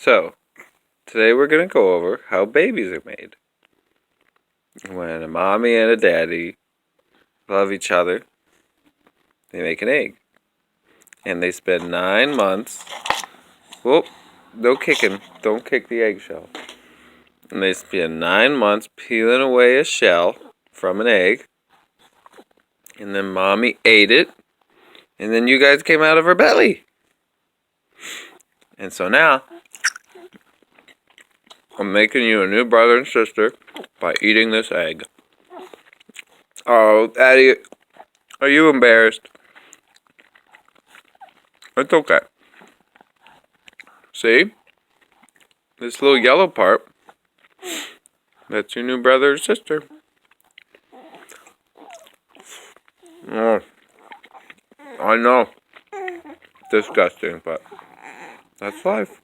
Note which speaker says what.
Speaker 1: So, today we're going to go over how babies are made. When a mommy and a daddy love each other, they make an egg. And they spend 9 months. Whoop, no kicking. Don't kick the eggshell. And they spend 9 months peeling away a shell from an egg. And then mommy ate it. And then you guys came out of her belly. And so now, I'm making you a new brother and sister by eating this egg. Oh, Addie, are you embarrassed? It's okay. See? This little yellow part, that's your new brother or sister. Oh, I know. Disgusting, but that's life.